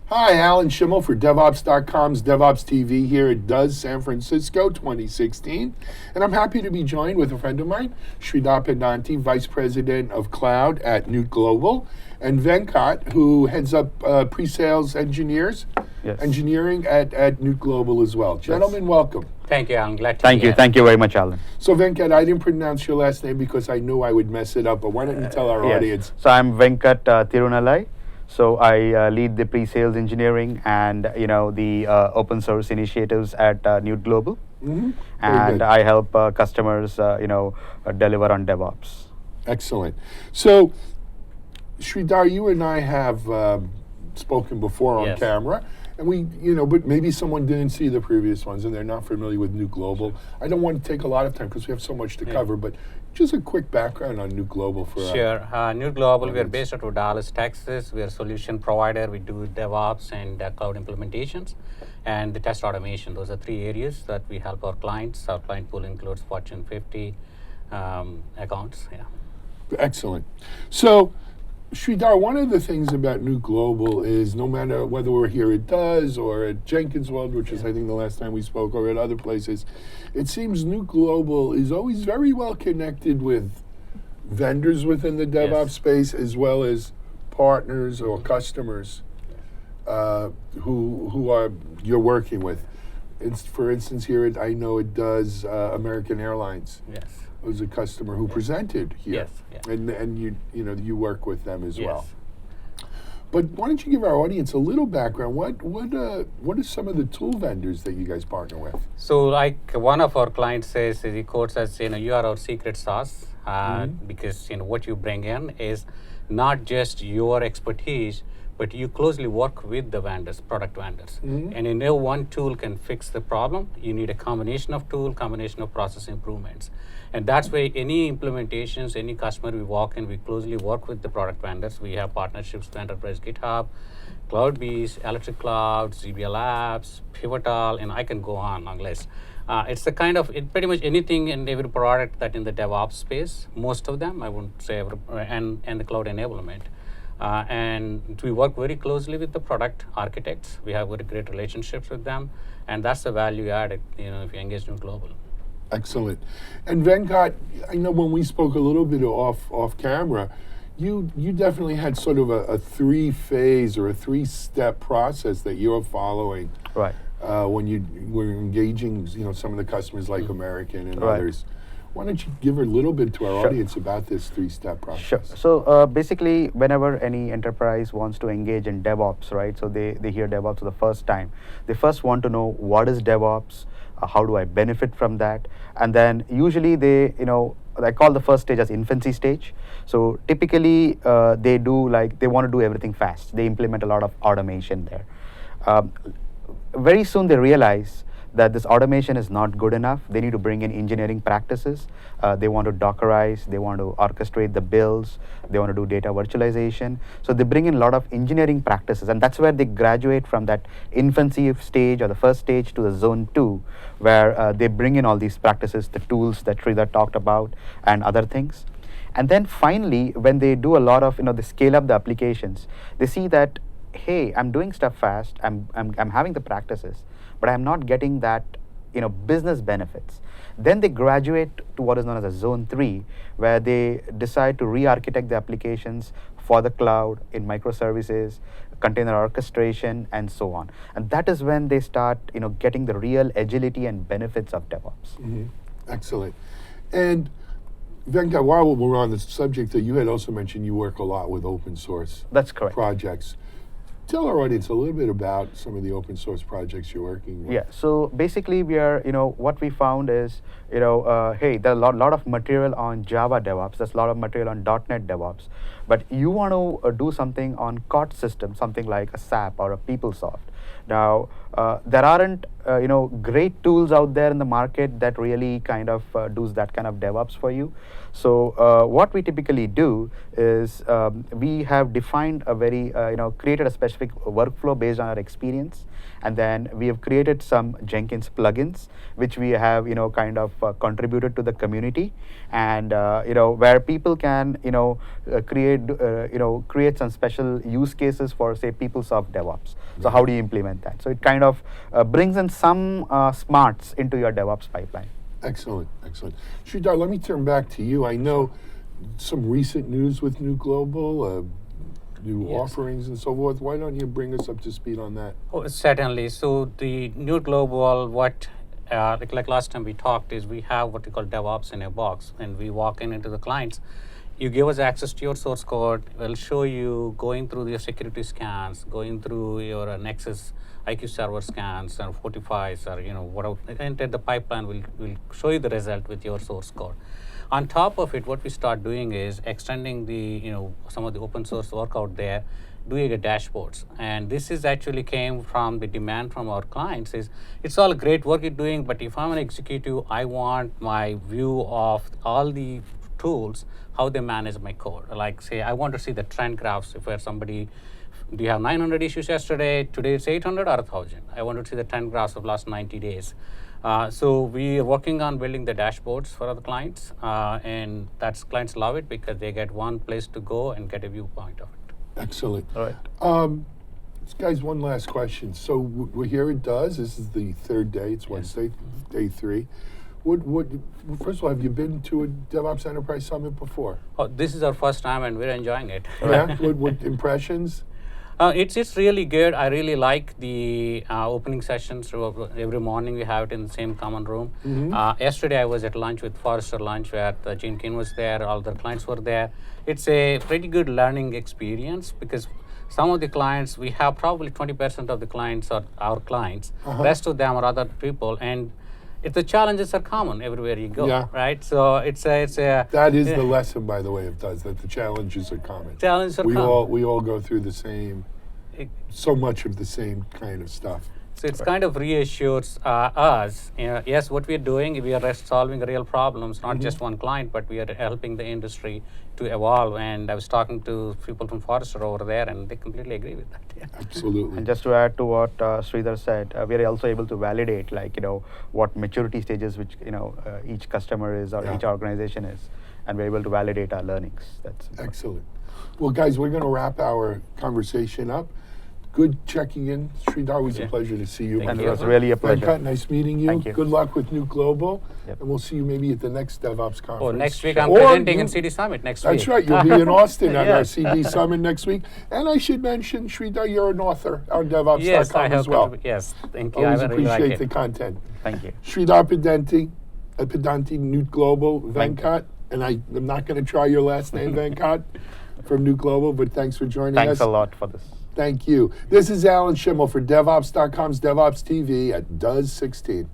Hi, Alan Schimmel for DevOps.com's DevOps TV here at DUS San Francisco 2016. And I'm happy to be joined with a friend of mine, Sridhar Pedanti, Vice President of Cloud at Newt Global, and Venkat, who heads up pre-sales engineering at Newt Global as well. Gentlemen, welcome. Thank you, Alan. Glad to Thank be you. here. Thank you very much, Alan. So Venkat, I didn't pronounce your last name because I knew I would mess it up, but why don't you tell our Yes. audience? So I'm Venkat Tirunalai. So I lead the pre-sales engineering and the open source initiatives at Newt Global, Very and good. I help customers deliver on DevOps. Excellent. So, Sridhar, you and I have spoken before on Yes. camera, and but maybe someone didn't see the previous ones and they're not familiar with New Global. I don't want to take a lot of time because we have so much to cover, but just a quick background on New Global for Sure. New Global, we are audience. based out of Dallas, Texas. We are a solution provider. We do DevOps and cloud implementations and the test automation. Those are three areas that we help our clients. Our client pool includes Fortune 50 accounts. Yeah. Excellent. So, Sridhar, one of the things about New Global is no matter whether we're here at DUS or at Jenkins World, which is I think the last time we spoke, or at other places, it seems New Global is always very well connected with vendors within the DevOps Yes. space as well as partners or customers who are you're working with. For instance, here I know it does American Airlines. Yes. Was a customer who presented here, Yes, yeah. and you work with them as well. Yes. But why don't you give our audience a little background? What are some of the tool vendors that you guys partner with? So, like one of our clients says, he quotes us, you are our secret sauce because what you bring in is not just your expertise, but you closely work with the vendors, product vendors. And one tool can fix the problem. You need a combination of tool, combination of process improvements. And that's why any implementations, any customer we walk in, we closely work with the product vendors. We have partnerships with Enterprise GitHub, CloudBees, Electric Cloud, ZBA Labs, Pivotal, and I can go on long list. It's the kind of, pretty much anything and every product that in the DevOps space, most of them, I wouldn't say every, and the cloud enablement. And we work very closely with the product architects. We have very great relationships with them, and that's the value added, if you engage New Global. Excellent. And Venkat, I know when we spoke a little bit off camera, you definitely had sort of a three-phase or a three-step process that you're following Right. when you were engaging some of the customers like American and Right. others. Why don't you give a little bit to our Sure. audience about this three-step process? Sure. So basically, whenever any enterprise wants to engage in DevOps, right? So they hear DevOps for the first time. They first want to know what is DevOps, how do I benefit from that, and then usually I call the first stage as infancy stage. So typically they want to do everything fast. They implement a lot of automation there. Very soon they realize that this automation is not good enough. They need to bring in engineering practices. They want to Dockerize, they want to orchestrate the builds, they want to do data virtualization. So they bring in a lot of engineering practices, and that's where they graduate from that infancy stage or the first stage to the zone 2, where they bring in all these practices, the tools that Sridhar talked about, and other things. And then finally, when they do a lot of, they scale up the applications, they see that, hey, I'm doing stuff fast, I'm having the practices, but I'm not getting that, business benefits. Then they graduate to what is known as a zone 3, where they decide to re-architect the applications for the cloud in microservices, container orchestration, and so on. And that is when they start, getting the real agility and benefits of DevOps. Excellent. And Venkat, while we're on the subject, that you had also mentioned you work a lot with open source That's correct. projects. Tell our audience a little bit about some of the open source projects you're working with. Yeah, so basically we are, what we found is, hey, there's a lot of material on Java DevOps, there's a lot of material on .NET DevOps, but you want to do something on COT system, something like a SAP or a PeopleSoft. Now, there aren't great tools out there in the market that really kind of does that kind of DevOps for you. So what we typically do is we have defined a very created a specific workflow based on our experience, and then we have created some Jenkins plugins which we have kind of contributed to the community, and where people can create some special use cases for, say, PeopleSoft DevOps. So how do you implement that? So it kind of brings in some smarts into your DevOps pipeline. Excellent, excellent. Sridhar, let me turn back to you. I know some recent news with New Global, new Yes. offerings and so forth. Why don't you bring us up to speed on that? Oh, certainly. So the New Global, what like last time we talked, is we have what we call DevOps in a box. When we walk into the clients, you give us access to your source code. We'll show you going through your security scans, going through your Nexus IQ server scans or Fortifys or whatever. Enter the pipeline. We'll show you the result with your source code. On top of it, what we start doing is extending the some of the open source work out there, doing a dashboards. And this is actually came from the demand from our clients. Is it's all great work you're doing, but if I'm an executive, I want my view of all the tools, how they manage my code. Like, say, I want to see the trend graphs. If where somebody, do you have 900 issues yesterday, today it's 800 or 1000? I want to see the trend graphs of last 90 days. So we are working on building the dashboards for our clients, and that's clients love it because they get one place to go and get a viewpoint of it. Excellent. All right. Guys, one last question. So we're here at DOES. This is the third day. It's Wednesday, day 3. First of all, have you been to a DevOps Enterprise Summit before? Oh, this is our first time and we're enjoying it. Yeah. What impressions? It's really good. I really like the opening sessions. Every morning we have it in the same common room. Yesterday I was at lunch with Forrester Lunch where Gene King was there, all the clients were there. It's a pretty good learning experience because some of the clients, we have probably 20% of the clients are our clients. Rest of them are other people, and the challenges are common everywhere you go, Yeah. right? So it's a That is the lesson, by the way, of DOES, that the challenges are common. challenges are We common. we all go through the same, It- so much of the same kind of stuff. So it's kind of reassures us, yes, what we're doing, we are solving real problems, not just one client, but we are helping the industry to evolve. And I was talking to people from Forrester over there, and they completely agree with that. Yeah. Absolutely. And just to add to what Sridhar said, we are also able to validate, what maturity stages which each customer is or Yeah. each organization is, and we're able to validate our learnings. That's important. Excellent. Well, guys, we're going to wrap our conversation up. Good checking in. Sridhar, always a Yeah. pleasure to see you. Thank And my it was friend. really a pleasure. Venkat, nice meeting you. Thank you. Good luck with New Global. Yep. And we'll see you maybe at the next DevOps conference. Oh, next week I'm Or presenting you- in CD Summit next week. That's right. You'll be in Austin at Yeah. our CD Summit next week. And I should mention, Sridhar, you're an author on DevOps.com Yes, I have as well. yes, thank you. Always I really like appreciate it. the content. Thank you. Sridhar Pedanti, New Global, Thank you. Venkat. And I'm not going to try your last name, Venkat, from New Global, but thanks for joining Thanks us. a lot for this. Thank you. This is Alan Schimmel for DevOps.com's DevOps TV at DOES 16.